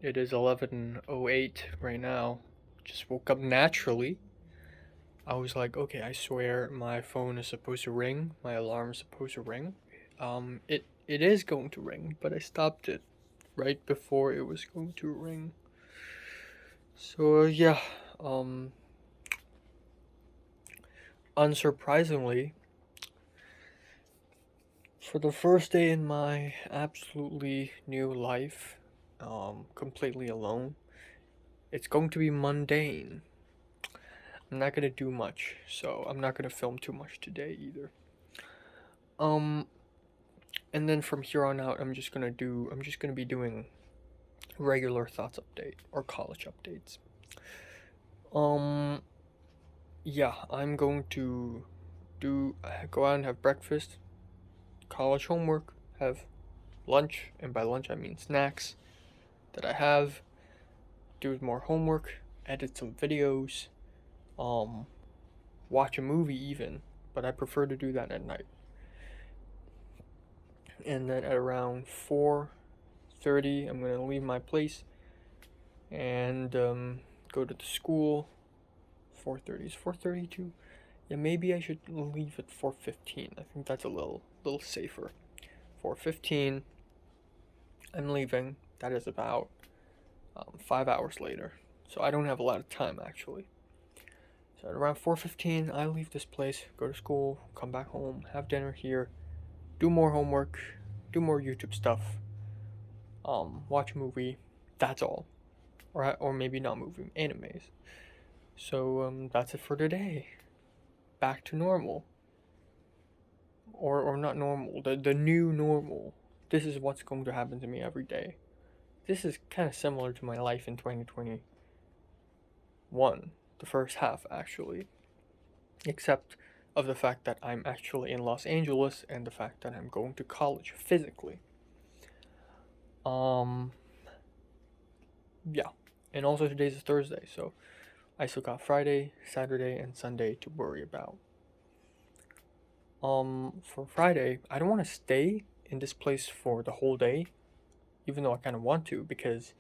It is 11:08 right now. Just woke up naturally. I was like, okay, I swear my phone is supposed to ring. My alarm is supposed to ring. It is going to ring, but I stopped it right before it was going to ring. So yeah, um, unsurprisingly, for the first day in my absolutely new life, completely alone, it's going to be mundane. I'm not gonna do much, so I'm not gonna film too much today either. Um, and then from here on out, I'm just gonna be doing regular thoughts update or college updates. Um, yeah, I'm going to go out and have breakfast, college homework, have lunch, and by lunch I mean snacks that I have, do more homework, edit some videos, um, watch a movie even, but I prefer to do that at night. And then at around 4:30, I'm gonna leave my place and go to the school. 4:30 is 4:32. Yeah, maybe I should leave at 4:15. I think that's a little safer. 4:15, I'm leaving. That is about 5 hours later, so I don't have a lot of time actually. So at around 4:15, I leave this place, go to school, come back home, have dinner here, do more homework, do more YouTube stuff, watch a movie. That's all, or maybe not movie, animes. So that's it for today. Back to normal, or not normal. The new normal. This is what's going to happen to me every day. This is kind of similar to my life in 2021, the first half actually, except of the fact that I'm actually in Los Angeles and the fact that I'm going to college physically. Um, yeah, and also today's a Thursday, so I still got Friday, Saturday, and Sunday to worry about. For Friday, I don't want to stay in this place for the whole day, even though I kind of want to, because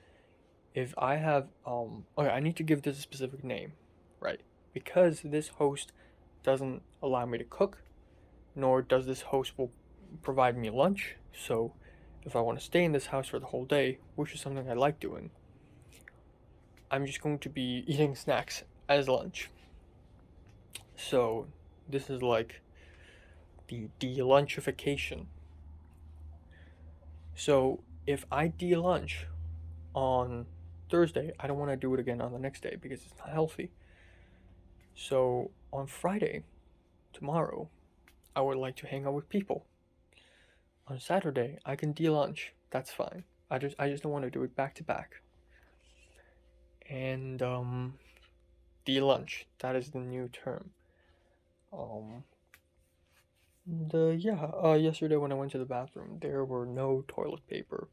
if I have, okay, I need to give this a specific name, right? Because this host doesn't allow me to cook, nor does this host will provide me lunch, so if I want to stay in this house for the whole day, which is something I like doing, I'm just going to be eating snacks as lunch. So this is like the de-lunchification. So if I de-lunch on Thursday, I don't want to do it again on the next day because it's not healthy. So on Friday, tomorrow, I would like to hang out with people. On Saturday, I can de-lunch. That's fine. I just don't want to do it back to back. And de-lunch. That is the new term. Um, yesterday when I went to the bathroom, there were no toilet paper.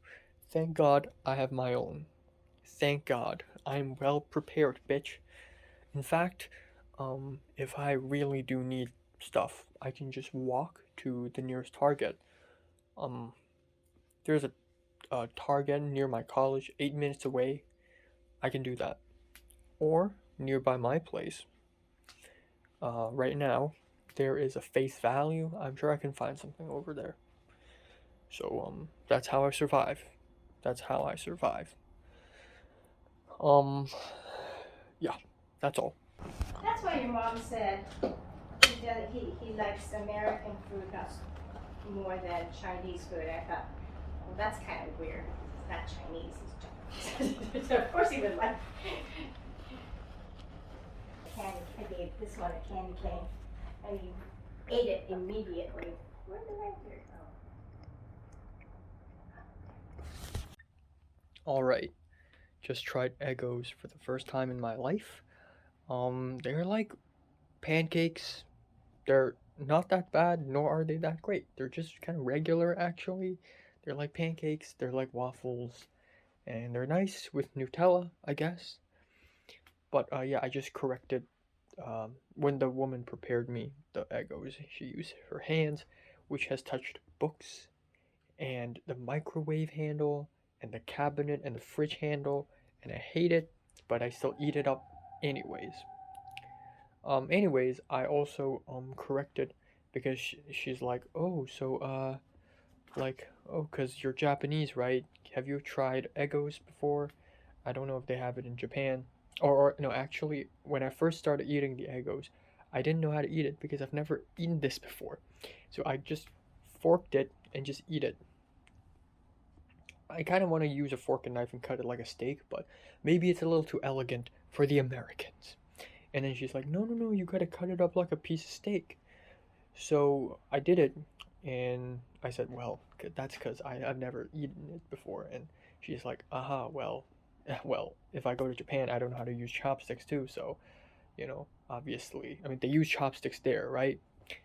Thank God I have my own. Thank God I'm well prepared, bitch. In fact, if I really do need stuff, I can just walk to the nearest Target. Um, there's a Target near my college, 8 minutes away. I can do that. Or nearby my place, right now, there is a Face Value. I'm sure I can find something over there. So that's how I survive. That's how I survive. Um, yeah, that's all. That's why your mom said he likes American food more than Chinese food. I thought, well, that's kind of weird. It's not Chinese, it's Chinese. So of course he would like candy. I gave this one a candy cane, and he ate it immediately. Where did I do? All right, just tried Eggos for the first time in my life. They're like pancakes. They're not that bad, nor are they that great. They're just kind of regular, actually. They're like pancakes. They're like waffles, and they're nice with Nutella, I guess. But yeah, I just corrected when the woman prepared me the Eggos. She used her hands, which has touched books and the microwave handle and the cabinet and the fridge handle, and I hate it, but I still eat it up anyways. Anyways, I also corrected because she's like, "Oh, so like, oh, cause you're Japanese, right? Have you tried Eggos before? I don't know if they have it in Japan. Or no, actually, when I first started eating the Eggos, I didn't know how to eat it because I've never eaten this before. So I just forked it and just eat it. I kind of want to use a fork and knife and cut it like a steak, but maybe it's a little too elegant for the Americans. And then she's like, no, no, no, you gotta cut it up like a piece of steak. So I did it, and I said, well, that's because I've never eaten it before. And she's like, aha, well, well, if I go to Japan, I don't know how to use chopsticks too. So, obviously, I mean, they use chopsticks there, right?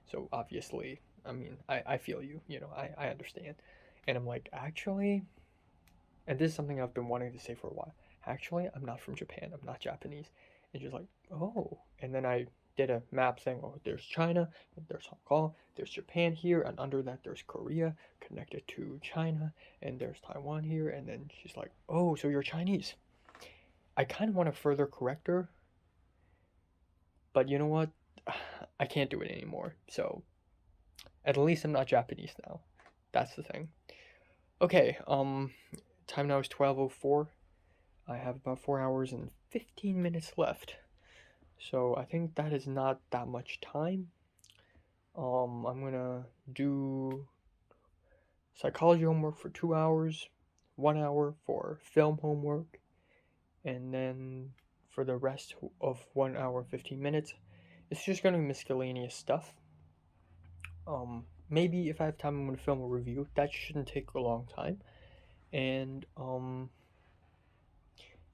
So obviously, I mean, I feel you, I understand. And I'm like, actually, and this is something I've been wanting to say for a while. Actually, I'm not from Japan. I'm not Japanese. And she's like, oh. And then I did a map saying, oh, there's China, there's Hong Kong, there's Japan here, and under that there's Korea connected to China, and there's Taiwan here. And then she's like, oh, so you're Chinese. I kind of want to further correct her, but you know what? I can't do it anymore. So at least I'm not Japanese now. That's the thing. Okay, time now is 12:04. I have about 4 hours and 15 minutes left. So I think that is not that much time. I'm gonna do psychology homework for 2 hours, 1 hour for film homework, and then for the rest of 1 hour 15 minutes, it's just gonna be miscellaneous stuff. Maybe if I have time, I'm gonna film a review. That shouldn't take a long time. And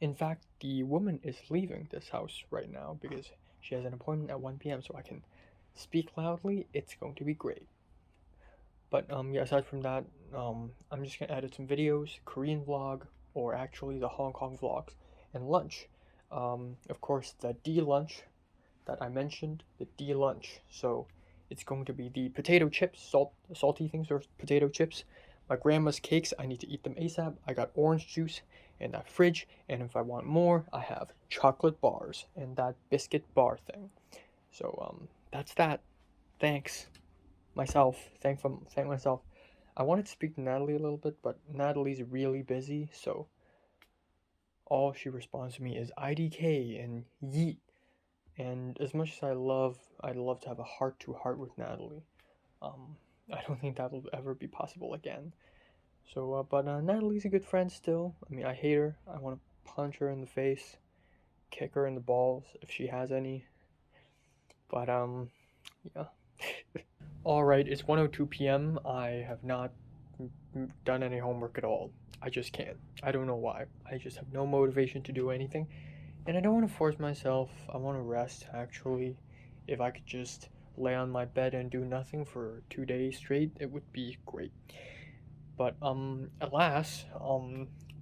in fact, the woman is leaving this house right now because she has an appointment at 1 p.m. so I can speak loudly. It's going to be great. But yeah, aside from that, I'm just gonna edit some videos, Korean vlog, or actually the Hong Kong vlogs, and lunch. Of course, the D lunch that I mentioned, the D lunch. So it's going to be the potato chips, salty things, or potato chips. My grandma's cakes, I need to eat them ASAP. I got orange juice in that fridge, and if I want more, I have chocolate bars and that biscuit bar thing. So that's that. Thanks myself. Thank myself. I wanted to speak to Natalie a little bit, but Natalie's really busy, so all she responds to me is IDK and yeet. And as much as I'd love to have a heart to heart with Natalie. I don't think that will ever be possible again. So, but Natalie's a good friend still. I mean, I hate her. I want to punch her in the face, kick her in the balls if she has any. But yeah. All right, it's 1:02 p.m. I have not done any homework at all. I just can't. I don't know why. I just have no motivation to do anything. And I don't want to force myself. I want to rest, actually. If I could just lay on my bed and do nothing for 2 days straight, it would be great. But, alas,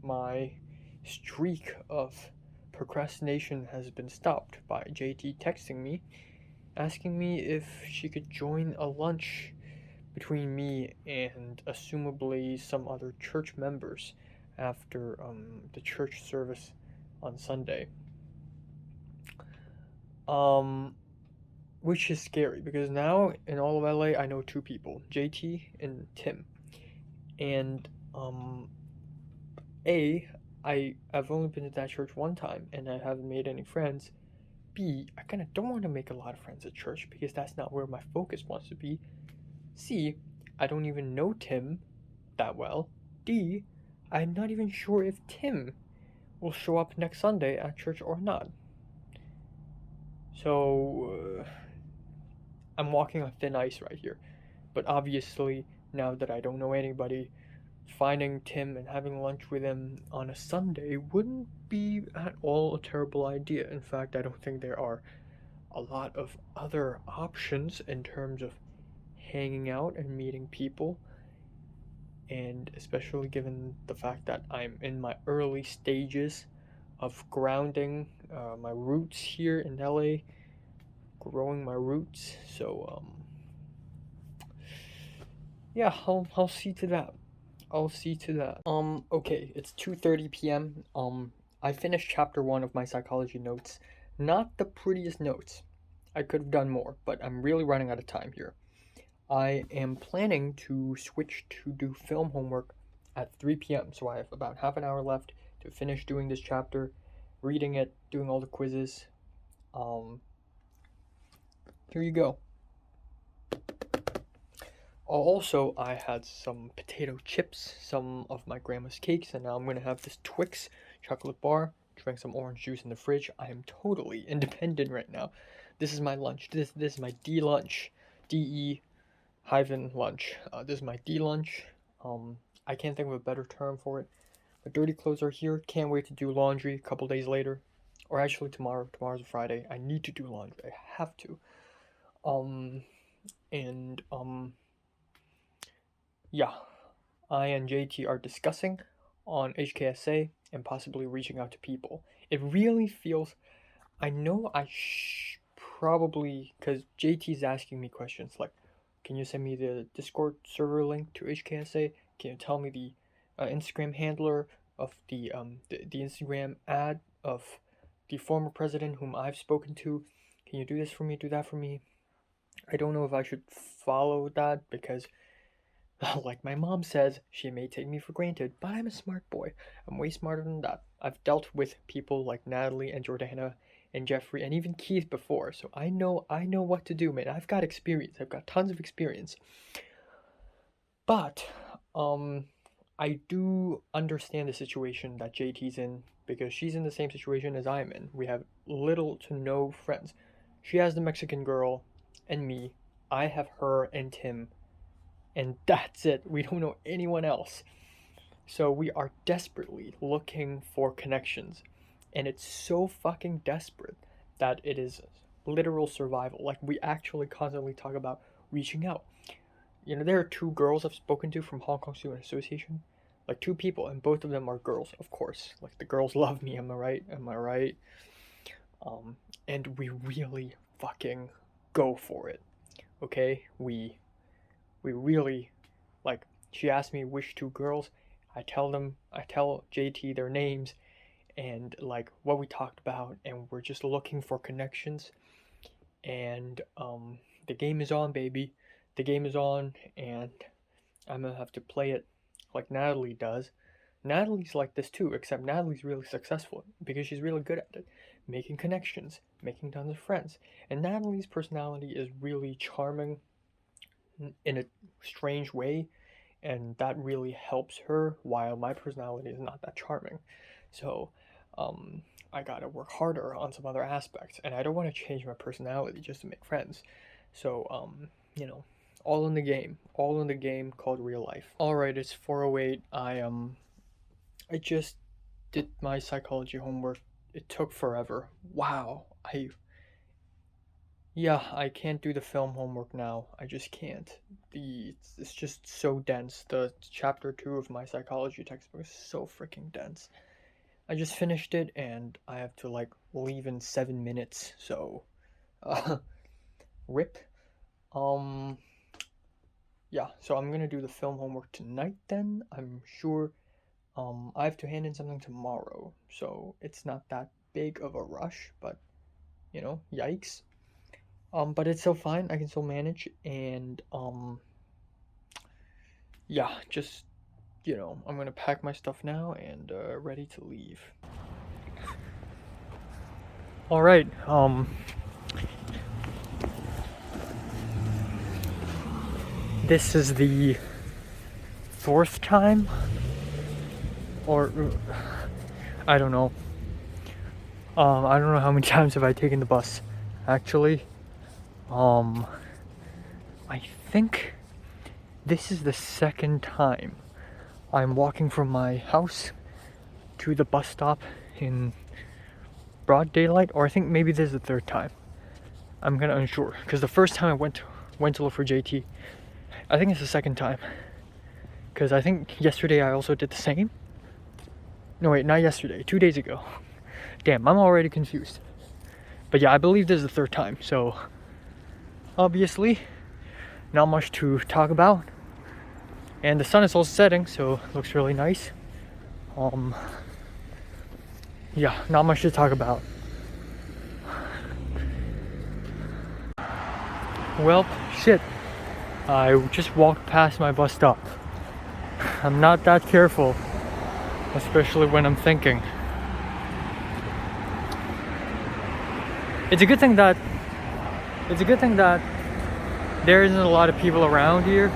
my streak of procrastination has been stopped by JT texting me, asking me if she could join a lunch between me and assumably some other church members after the church service on Sunday. Which is scary because now in all of LA I know two people, JT and Tim. And I've only been to that church one time and I haven't made any friends. B, I kind of don't want to make a lot of friends at church because that's not where my focus wants to be. C, I don't even know Tim that well. D, I'm not even sure if Tim will show up next Sunday at church or not. So, I'm walking on thin ice right here. But obviously, now that I don't know anybody, finding Tim and having lunch with him on a Sunday wouldn't be at all a terrible idea. In fact, I don't think there are a lot of other options in terms of hanging out and meeting people. And especially given the fact that I'm in my early stages of grounding my roots here in LA, growing my roots. So, yeah, I'll see to that. I'll see to that. Okay, it's 2:30 p.m. I finished chapter 1 of my psychology notes. Not the prettiest notes. I could have done more, but I'm really running out of time here. I am planning to switch to do film homework at 3 p.m. So I have about half an hour left to finish doing this chapter, reading it, doing all the quizzes. Here you go. Also, I had some potato chips, some of my grandma's cakes, and now I'm gonna have this Twix chocolate bar, drank some orange juice in the fridge. I am totally independent right now. This is my lunch. This is my D lunch. DE hyphen lunch. This is my D lunch. I can't think of a better term for it. My dirty clothes are here. Can't wait to do laundry a couple days later. Or actually tomorrow. Tomorrow's a Friday. I need to do laundry. I have to. Yeah, I and JT are discussing on HKSA and possibly reaching out to people. It really feels, I know I probably, because JT's asking me questions like, can you send me the Discord server link to HKSA? Can you tell me the Instagram handler of the Instagram ad of the former president whom I've spoken to? Can you do this for me, do that for me? I don't know if I should follow that because, like my mom says, she may take me for granted, but I'm a smart boy. I'm way smarter than that. I've dealt with people like Natalie and Jordana and Jeffrey and even Keith before, so I know what to do, man. I've got experience. I've got tons of experience. But I do understand the situation that JT's in because she's in the same situation as I'm in. We have little to no friends. She has the Mexican girl and me. I have her and Tim. And that's it. We don't know anyone else. So we are desperately looking for connections. And it's so fucking desperate that it is literal survival. Like, we actually constantly talk about reaching out. You know, there are 2 girls I've spoken to from Hong Kong Student Association. Like, 2 people, and both of them are girls, of course. Like, the girls love me, am I right? Am I right? And we really fucking go for it. Okay? We really, like, she asked me which 2 girls. I tell JT their names and like what we talked about, and we're just looking for connections. And the game is on, baby. The game is on, and I'm gonna have to play it like Natalie does. Natalie's like this too, except Natalie's really successful because she's really good at it, making connections, making tons of friends. And Natalie's personality is really charming in a strange way, and that really helps her, while my personality is not that charming. So I gotta work harder on some other aspects, and I don't want to change my personality just to make friends. So you know, all in the game called real life. All right, it's 4:08. I just did my psychology homework. It took forever. Wow. I can't do the film homework now. I just can't. It's just so dense. The chapter 2 of my psychology textbook is so freaking dense. I just finished it and I have to like leave in 7 minutes. So, rip. Yeah, so I'm gonna do the film homework tonight then. I'm sure I have to hand in something tomorrow, so it's not that big of a rush, but you know, yikes. But it's still fine. I can still manage, and yeah, just you know, I'm gonna pack my stuff now and ready to leave. All right. This is the 4th time, or I don't know. I don't know how many times have I taken the bus, actually. I think this is the 2nd time I'm walking from my house to the bus stop in broad daylight, or I think maybe this is the 3rd time. I'm kind of unsure, because the first time I went to look for JT, I think it's the 2nd time, because I think yesterday I also did the same. No wait, not yesterday, 2 days ago. Damn, I'm already confused. But yeah, I believe this is the 3rd time, so obviously not much to talk about. And the sun is also setting, so it looks really nice. Yeah, not much to talk about. Well, shit. I just walked past my bus stop. I'm not that careful, especially when I'm thinking. It's a good thing that there isn't a lot of people around here,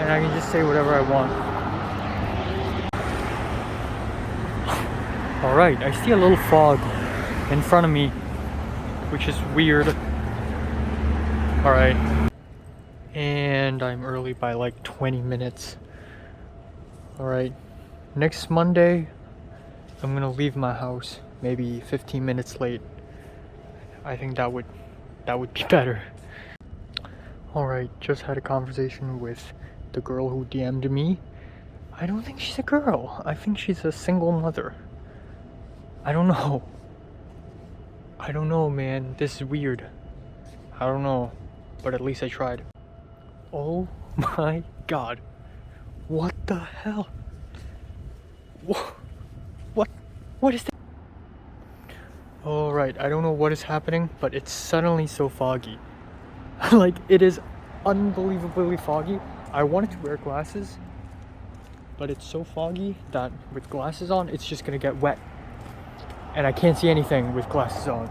and I can just say whatever I want. Alright, I see a little fog in front of me, which is weird. Alright. And I'm early by like 20 minutes. Alright. Next Monday, I'm gonna leave my house maybe 15 minutes late. I think that would be better. Alright, just had a conversation with the girl who DM'd me. I don't think she's a girl. I think she's a single mother. I don't know. I don't know, man. This is weird. I don't know. But at least I tried. Oh my god. What the hell? What is that? Alright, I don't know what is happening, but it's suddenly so foggy. Like, it is unbelievably foggy. I wanted to wear glasses, but it's so foggy that with glasses on, it's just gonna get wet. And I can't see anything with glasses on.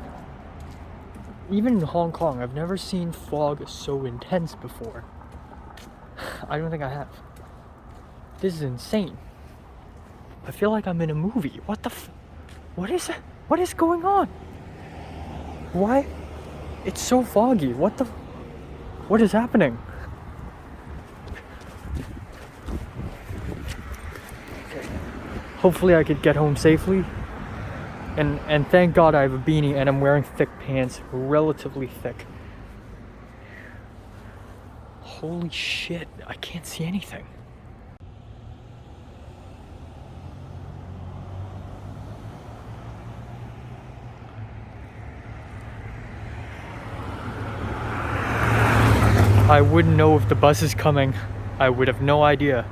Even in Hong Kong, I've never seen fog so intense before. I don't think I have. This is insane. I feel like I'm in a movie. What the what is it? What is going on? Why? It's so foggy. What is happening? Okay. Hopefully I could get home safely. And thank God I have a beanie and I'm wearing thick pants, relatively thick. Holy shit, I can't see anything. I wouldn't know if the bus is coming. I would have no idea.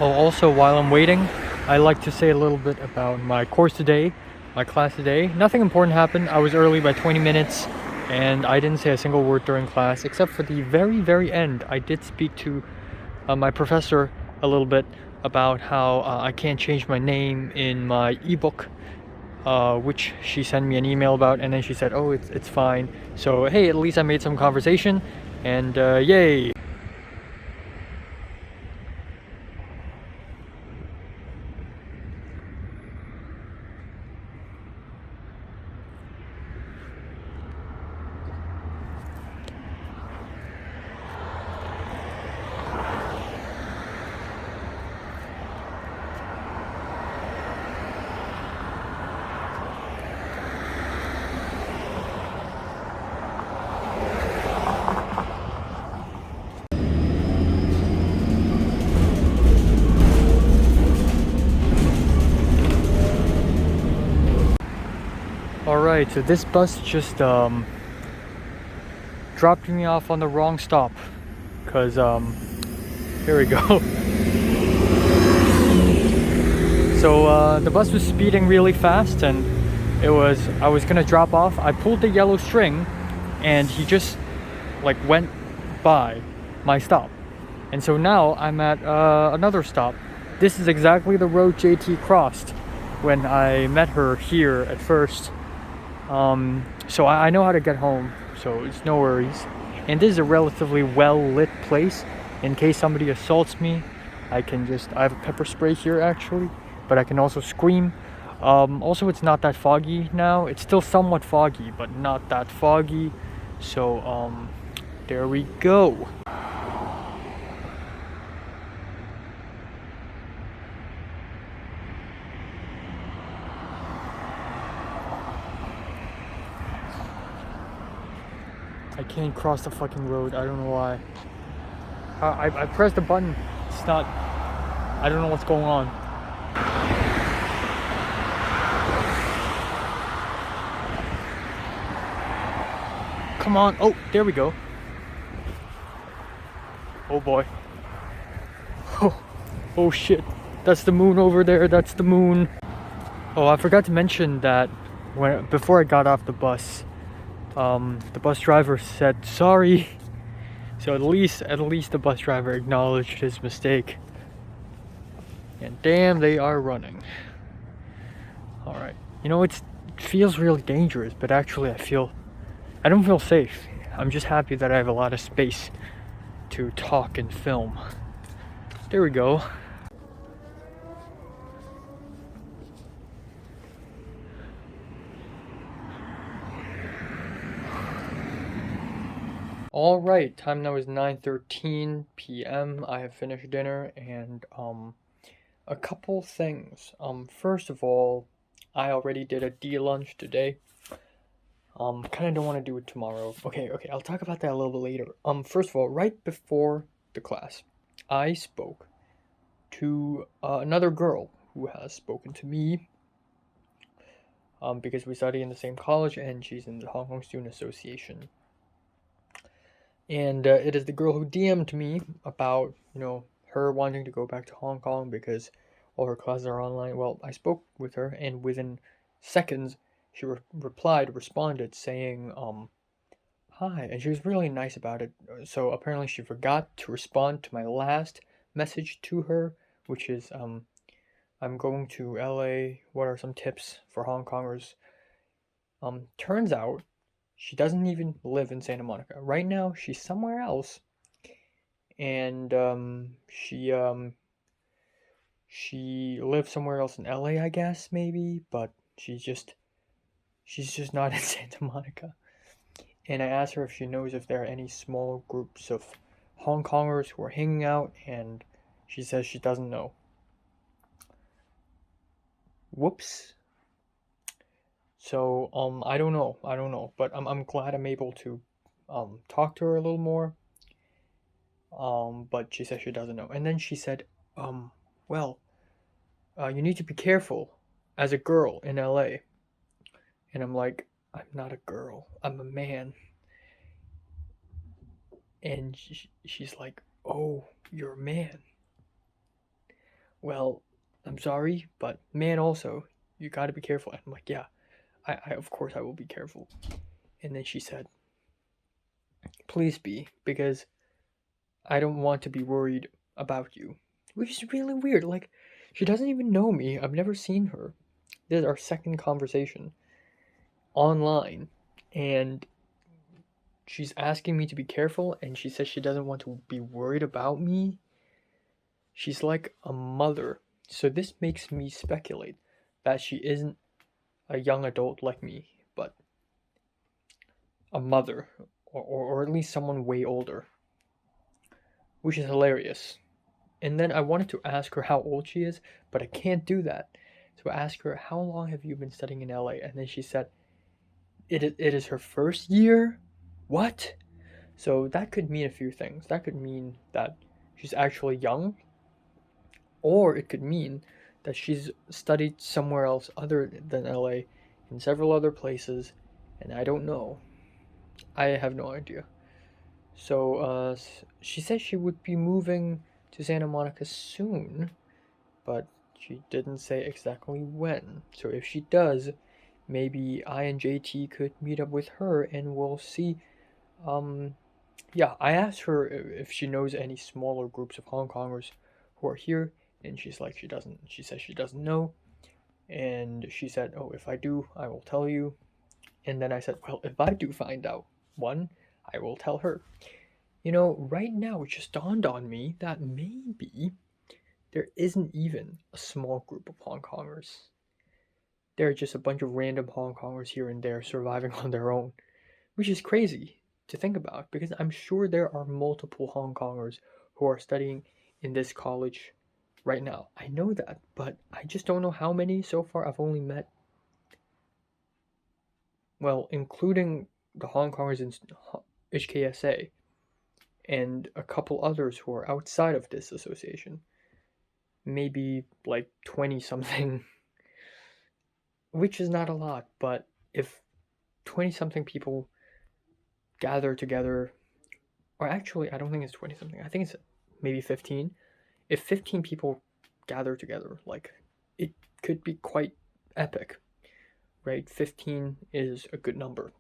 Oh, also while I'm waiting, I like to say a little bit about my course today. My class today. Nothing important happened. I was early by 20 minutes and I didn't say a single word during class except for the very end. I did speak to my professor a little bit about how I can't change my name in my ebook, which she sent me an email about, and then she said, oh, it's fine. So hey, at least I made some conversation, and yay. Alright, so this bus just dropped me off on the wrong stop. Cause here we go. So the bus was speeding really fast and I was gonna drop off. I pulled the yellow string and he just like went by my stop. And so now I'm at another stop. This is exactly the road JT crossed when I met her here at first. So I know how to get home, so it's no worries. And this is a relatively well-lit place. In case somebody assaults me, I have a pepper spray here actually, but I can also scream. Also, it's not that foggy now. It's still somewhat foggy, but not that foggy. So, there we go. I can't cross the fucking road. I don't know why. I pressed the button. It's not. I don't know what's going on. Come on. Oh, there we go. Oh boy. Oh shit, that's the moon over there, that's the moon. Oh, I forgot to mention that before I got off the bus driver said sorry. So at least the bus driver acknowledged his mistake. And damn, they are running. Alright. It feels really dangerous, but actually I don't feel safe. I'm just happy that I have a lot of space to talk and film. There we go. Alright, time now is 9:13 p.m. I have finished dinner and a couple things. First of all, I already did a D-lunch today. Kind of don't want to do it tomorrow. Okay, I'll talk about that a little bit later. First of all, right before the class, I spoke to another girl who has spoken to me. Because we study in the same college and she's in the Hong Kong Student Association. And it is the girl who DM'd me about, her wanting to go back to Hong Kong because all her classes are online. Well, I spoke with her, and within seconds, she responded saying, hi, and she was really nice about it. So apparently she forgot to respond to my last message to her, which is, I'm going to LA. What are some tips for Hong Kongers? Turns out she doesn't even live in Santa Monica. Right now, she's somewhere else. And she lives somewhere else in LA, I guess, maybe, but she's just not in Santa Monica. And I asked her if she knows if there are any small groups of Hong Kongers who are hanging out, and she says she doesn't know. Whoops. So, I don't know, but I'm glad I'm able to, talk to her a little more. But she says she doesn't know. And then she said, well, you need to be careful as a girl in LA. And I'm like, I'm not a girl, I'm a man. And she's like, oh, you're a man. Well, I'm sorry, but man also, you gotta be careful. And I'm like, yeah, I of course I will be careful. And then she said, please be, because I don't want to be worried about you. Which is really weird. Like, she doesn't even know me. I've never seen her. This is our second conversation online. And she's asking me to be careful, and she says she doesn't want to be worried about me. She's like a mother. So this makes me speculate that she isn't a young adult like me, but a mother, or at least someone way older, which is hilarious. And then I wanted to ask her how old she is, but I can't do that. So I asked her, how long have you been studying in LA? And then she said, it is her first year? What? So that could mean a few things. That could mean that she's actually young, or it could mean that she's studied somewhere else other than LA in several other places, and I don't know. I have no idea. So she said she would be moving to Santa Monica soon, but she didn't say exactly when. So if she does, maybe I and JT could meet up with her and we'll see. Yeah, I asked her if she knows any smaller groups of Hong Kongers who are here, and she's like, she says she doesn't know. And she said, oh, if I do, I will tell you. And then I said, well, if I do find out one, I will tell her. Right now it just dawned on me that maybe there isn't even a small group of Hong Kongers. There are just a bunch of random Hong Kongers here and there surviving on their own, which is crazy to think about because I'm sure there are multiple Hong Kongers who are studying in this college right now. I know that, but I just don't know how many so far. I've only met, well, including the Hong Kongers in HKSA and a couple others who are outside of this association. Maybe like 20 something, which is not a lot, but if 20 something people gather together, or actually, I don't think it's 20 something, I think it's maybe 15, if 15 people gather together, like, it could be quite epic, right? 15 is a good number.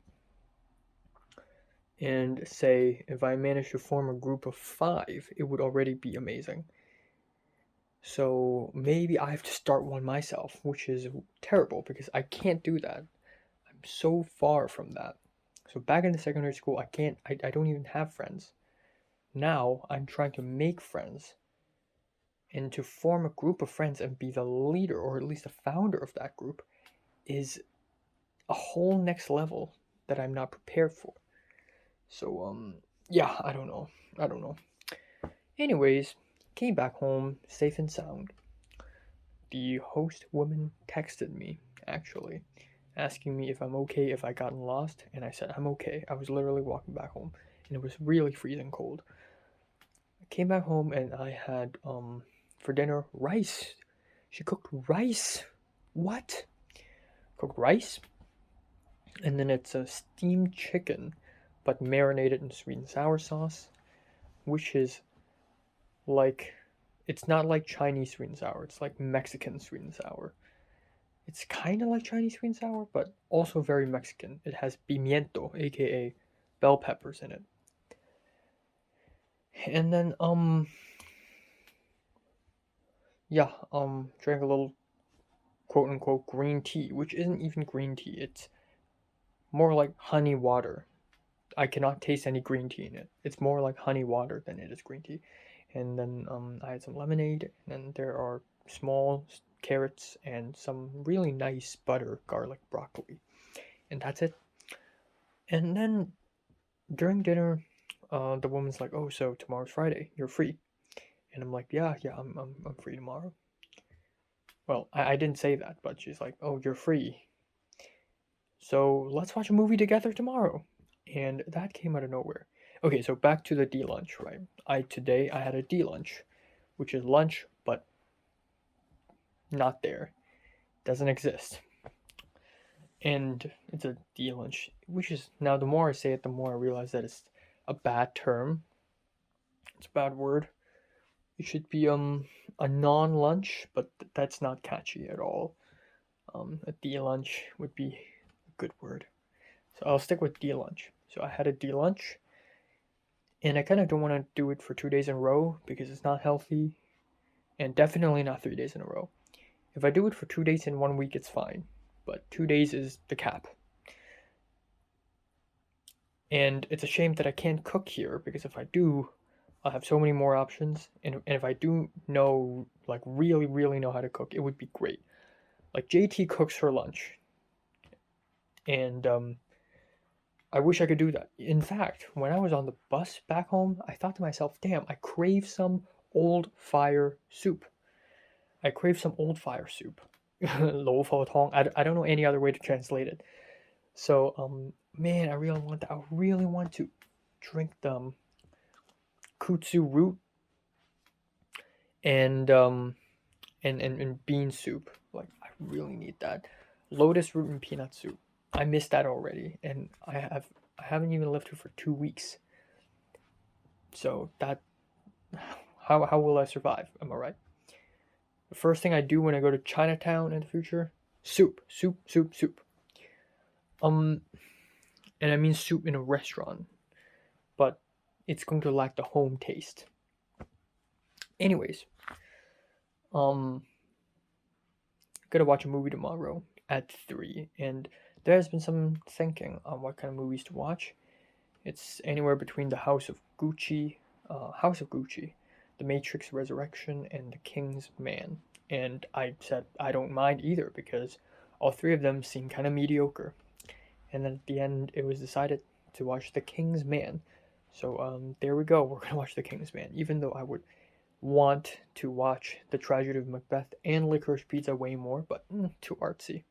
And say if I manage to form a group of 5, it would already be amazing. So maybe I have to start one myself, which is terrible because I can't do that. I'm so far from that. So back in the secondary school, I don't even have friends. Now I'm trying to make friends and to form a group of friends and be the leader or at least the founder of that group is a whole next level that I'm not prepared for. So yeah, I don't know. Anyways, came back home safe and sound. The host woman texted me actually asking me if I'm okay if I gotten lost, and I said I'm okay. I was literally walking back home and it was really freezing cold. I came back home and I had for dinner rice. She cooked rice. What? Cooked rice, and then it's a steamed chicken, but marinated in sweet and sour sauce, which is like, it's not like Chinese sweet and sour. It's like Mexican sweet and sour. It's kind of like Chinese sweet and sour, but also very Mexican. It has pimiento, aka bell peppers, in it. And then yeah, drank a little quote unquote green tea, which isn't even green tea. It's more like honey water. I cannot taste any green tea in it. It's more like honey water than it is green tea. And then I had some lemonade, and then there are small carrots and some really nice butter, garlic, broccoli, and that's it. And then during dinner, the woman's like, "Oh, so tomorrow's Friday. You're free?" And I'm like, "Yeah, yeah, I'm free tomorrow." Well, I didn't say that, but she's like, "Oh, you're free. So let's watch a movie together tomorrow." And that came out of nowhere. Okay, so back to the D lunch, right? Today I had a D lunch, which is lunch but not there. Doesn't exist. And it's a D lunch, which is, now the more I say it, the more I realize that it's a bad term. It's a bad word. It should be a non-lunch, but that's not catchy at all. A D lunch would be a good word. So I'll stick with D lunch. So I had a D lunch, and I kind of don't want to do it for 2 days in a row because it's not healthy, and definitely not 3 days in a row. If I do it for 2 days in 1 week, it's fine, but 2 days is the cap. And it's a shame that I can't cook here because if I do, I'll have so many more options. And if I do know, like really, really know how to cook, it would be great. Like JT cooks her lunch, and I wish I could do that. In fact, when I was on the bus back home, I thought to myself, damn, I crave some old fire soup. I crave some old fire soup. 老火汤. I don't know any other way to translate it. So, man, I really want that. I really want to drink the kutsu root and bean soup. Like, I really need that. Lotus root and peanut soup. I missed that already, and I haven't even lived here for 2 weeks. So that, how will I survive? Am I right? The first thing I do when I go to Chinatown in the future, soup. And I mean soup in a restaurant, but it's going to lack the home taste. Anyways, gonna watch a movie tomorrow at 3, and there's been some thinking on what kind of movies to watch. It's anywhere between the House of Gucci, The Matrix Resurrection, and The King's Man. And I said I don't mind either because all 3 of them seem kind of mediocre. And then at the end, it was decided to watch The King's Man. So there we go. We're gonna watch The King's Man, even though I would want to watch The Tragedy of Macbeth and Licorice Pizza way more, but too artsy.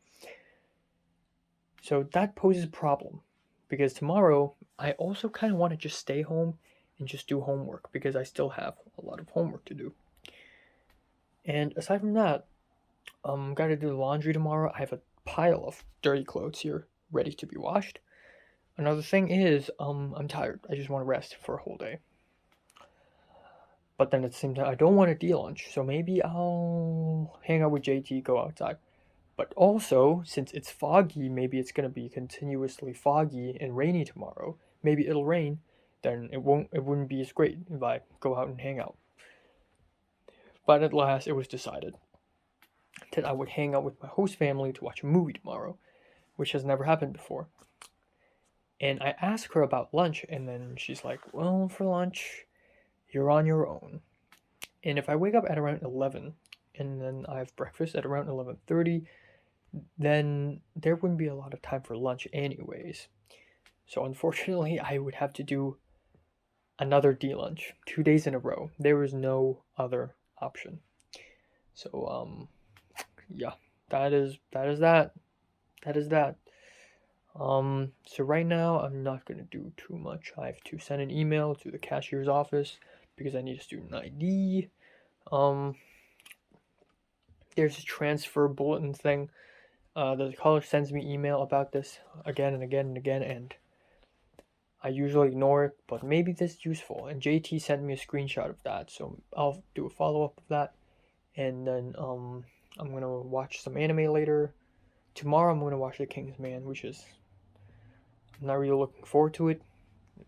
So that poses a problem because tomorrow I also kind of want to just stay home and just do homework because I still have a lot of homework to do. And aside from that, gotta do the laundry tomorrow. I have a pile of dirty clothes here ready to be washed. Another thing is, I'm tired. I just want to rest for a whole day. But then at the same time, I don't want a D-lunch, so maybe I'll hang out with JT, go outside. But also, since it's foggy, maybe it's gonna be continuously foggy and rainy tomorrow. Maybe it'll rain, then it wouldn't be as great if I go out and hang out. But at last, it was decided that I would hang out with my host family to watch a movie tomorrow, which has never happened before. And I asked her about lunch, and then she's like, "Well, for lunch, you're on your own." And if I wake up at around 11, and then I have breakfast at around 11:30, then there wouldn't be a lot of time for lunch anyways. So unfortunately, I would have to do another D-lunch 2 days in a row. There was no other option. So yeah, that is that. So right now I'm not gonna do too much. I have to send an email to the cashier's office because I need a student ID. There's a transfer bulletin thing. The college sends me email about this again and again and again, and I usually ignore it, but maybe this is useful. And JT sent me a screenshot of that, so I'll do a follow-up of that. And then I'm gonna watch some anime later. Tomorrow I'm gonna watch The King's Man, which is I'm not really looking forward to it.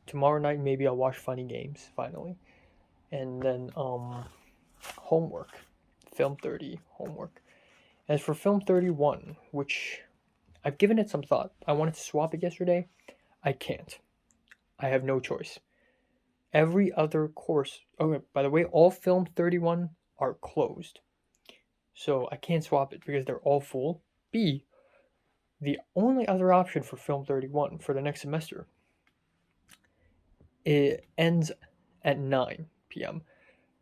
Tomorrow night maybe I'll watch Funny Games finally. And then homework. Film 30 homework. As for Film 31, which I've given it some thought. I wanted to swap it yesterday. I can't. I have no choice. Every other course. Okay, by the way, all Film 31 are closed. So I can't swap it because they're all full. B, the only other option for Film 31 for the next semester, it ends at 9 p.m.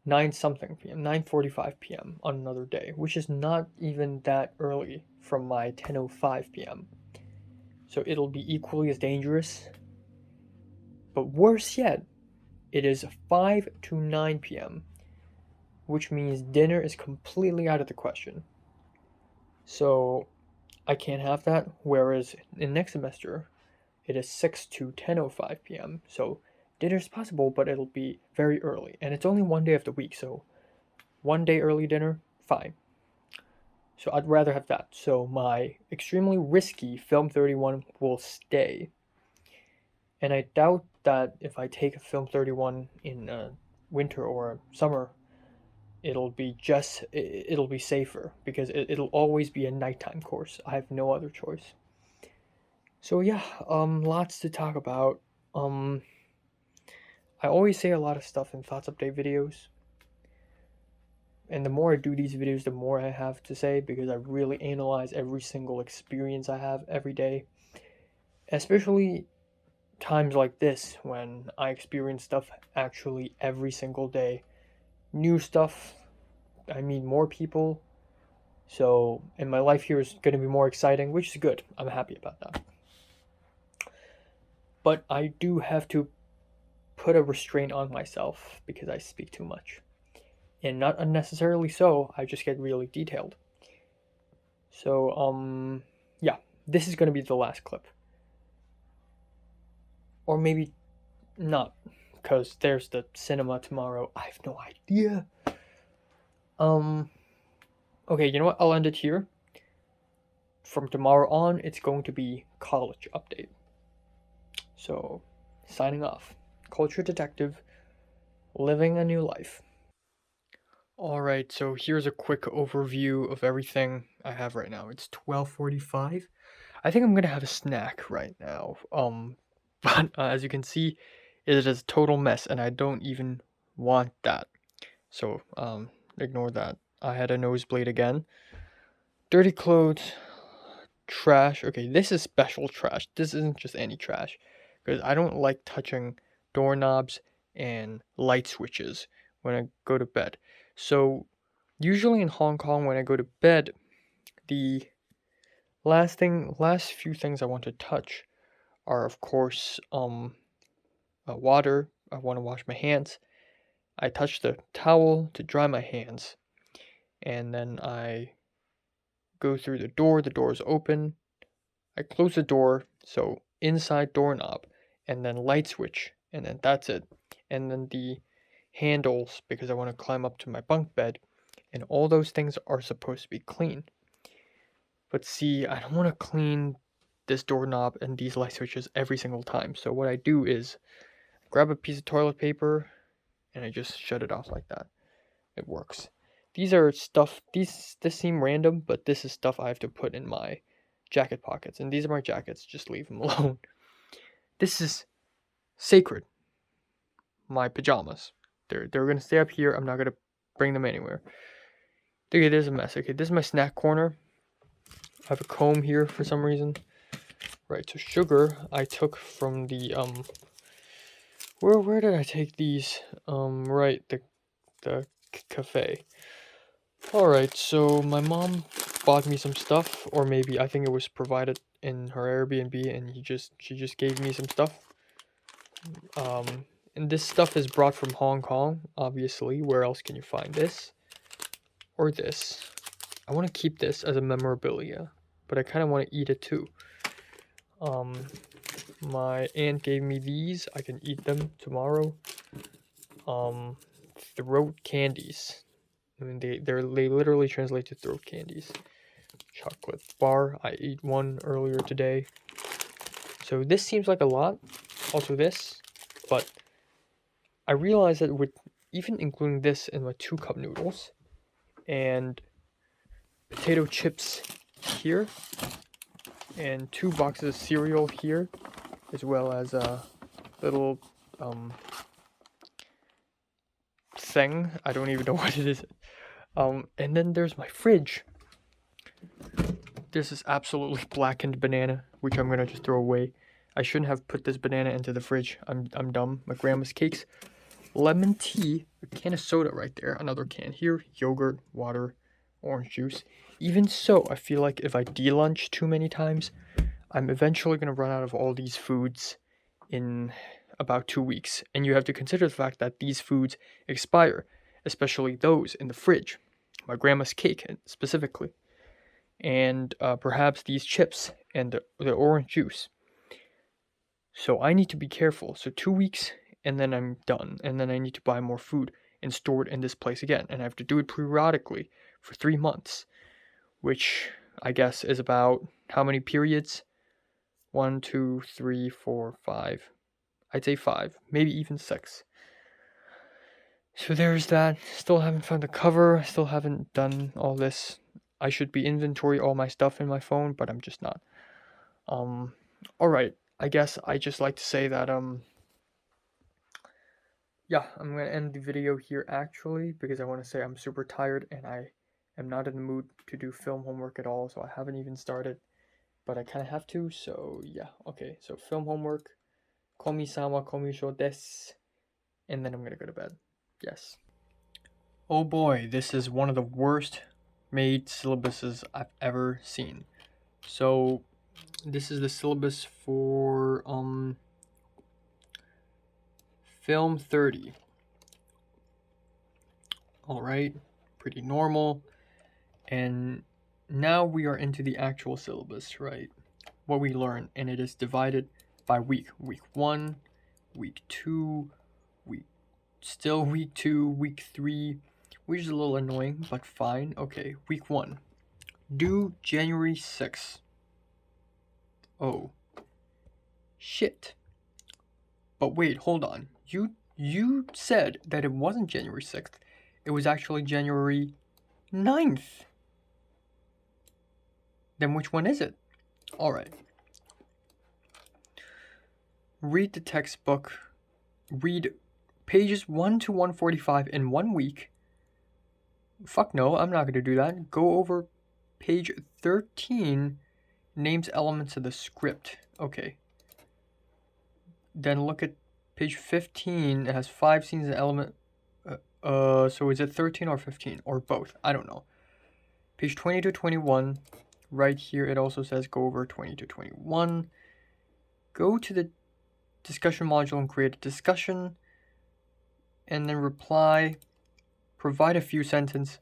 9 something p.m., 9:45 p.m. on another day, which is not even that early from my 10:05 p.m. So it'll be equally as dangerous. But worse yet, it is 5 to 9 p.m., which means dinner is completely out of the question. So I can't have that, whereas in next semester, it is 6 to 10:05 p.m., so dinner's possible, but it'll be very early, and it's only one day of the week, so one day early dinner, fine. So I'd rather have that. So my extremely risky Film 31 will stay. And I doubt that if I take a Film 31 in winter or summer, it'll be safer because it'll always be a nighttime course. I have no other choice. So yeah, lots to talk about. I always say a lot of stuff in Thoughts Update videos. And the more I do these videos, the more I have to say because I really analyze every single experience I have every day. Especially times like this when I experience stuff actually every single day. New stuff, I meet more people. So, and my life here is going to be more exciting, which is good. I'm happy about that. But I do have to put a restraint on myself because I speak too much. And not unnecessarily so, I just get really detailed. So, yeah, this is going to be the last clip. Or maybe not, because there's the cinema tomorrow. I have no idea. Okay, you know what? I'll end it here. From tomorrow on, it's going to be college update. So, signing off. Culture Detective, living a new life. Alright, so here's a quick overview of everything I have right now. It's 12:45. I think I'm gonna have a snack right now. But as you can see, it is a total mess, and I don't even want that. So, ignore that. I had a nosebleed again. Dirty clothes, trash. Okay, this is special trash. This isn't just any trash. Because I don't like touching doorknobs and light switches when I go to bed. So, usually in Hong Kong, when I go to bed, the last few things I want to touch are, of course, water. I want to wash my hands. I touch the towel to dry my hands, and then I go through the door. The door is open. I close the door, so inside doorknob, and then light switch, and then that's it. And then the handles because I want to climb up to my bunk bed, and all those things are supposed to be clean. But see, I don't want to clean this doorknob and these light switches every single time. So what I do is grab a piece of toilet paper and I just shut it off like that. It works. These are stuff, this seem random, but this is stuff I have to put in my jacket pockets. And these are my jackets, just leave them alone. This is sacred. My pajamas. They're gonna stay up here. I'm not gonna bring them anywhere. Okay, there's a mess. Okay, this is my snack corner. I have a comb here for some reason. Right, so sugar I took from the where did I take these? Right, the cafe. Alright, so my mom bought me some stuff, or maybe I think it was provided in her Airbnb and she just gave me some stuff. And this stuff is brought from Hong Kong, obviously. Where else can you find this? Or this. I want to keep this as a memorabilia, but I kind of want to eat it too. My aunt gave me these. I can eat them tomorrow. Throat candies. I mean, they literally translate to throat candies. Chocolate bar. I ate one earlier today. So this seems like a lot. Also this, but I realized that with even including this in my 2 cup noodles and potato chips here and 2 boxes of cereal here, as well as a little thing. I don't even know what it is. And then there's my fridge. There's this absolutely blackened banana, which I'm gonna just throw away. I shouldn't have put this banana into the fridge. I'm dumb. My grandma's cakes, lemon tea, a can of soda right there, another can here, yogurt, water, orange juice. Even so, I feel like if I de-lunch too many times, I'm eventually gonna run out of all these foods in about 2 weeks. And you have to consider the fact that these foods expire, especially those in the fridge. My grandma's cake specifically. And perhaps these chips and the orange juice. So I need to be careful. So 2 weeks and then I'm done. And then I need to buy more food and store it in this place again. And I have to do it periodically for 3 months, which I guess is about how many periods? 1, 2, 3, 4, 5. I'd say 5, maybe even 6. So there's that. Still haven't found the cover. Still haven't done all this. I should be inventory all my stuff in my phone, but I'm just not. Alright. I guess I just like to say that, yeah, I'm gonna end the video here actually, because I want to say I'm super tired and I am not in the mood to do film homework at all, so I haven't even started, but I kind of have to, so yeah, okay, so film homework, komi-sama komisho desu, and then I'm gonna go to bed, yes. Oh boy, this is one of the worst made syllabuses I've ever seen. So this is the syllabus for film 30. All right, pretty normal. And now we are into the actual syllabus, right? What we learn, and it is divided by week. Week 1, week 2, week 2, week 3, which is a little annoying, but fine. Okay, week 1. Due January 6th. Oh. Shit. But wait, hold on. You said that it wasn't January 6th. It was actually January 9th. Then which one is it? Alright. Read the textbook. Read pages 1 to 145 in 1 week. Fuck no, I'm not going to do that. Go over page 13. Names elements of the script. Okay. Then look at page 15. It has 5 scenes and element. So is it 13 or 15? Or both? I don't know. Page 20 to 21. Right here it also says go over 20 to 21. Go to the discussion module and create a discussion. And then reply. Provide a few sentences.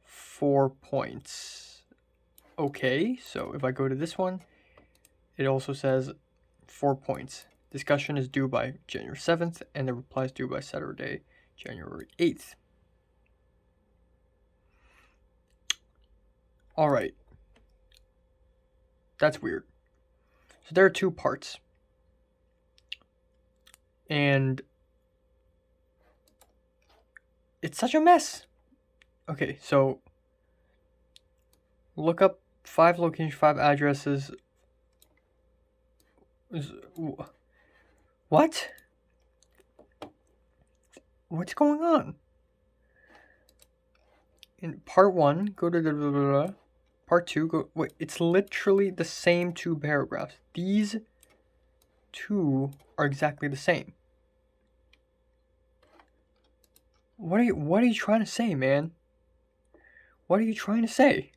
4 points. Okay, so if I go to this one, it also says 4 points. Discussion is due by January 7th, and the reply is due by Saturday, January 8th. Alright. That's weird. So there are 2 parts. And it's such a mess. Okay, so look up 5 locations, 5 addresses. What? What's going on? In part 1, go to part 2, go. Wait, it's literally the same 2 paragraphs. These 2 are exactly the same. What are you trying to say, man? What are you trying to say?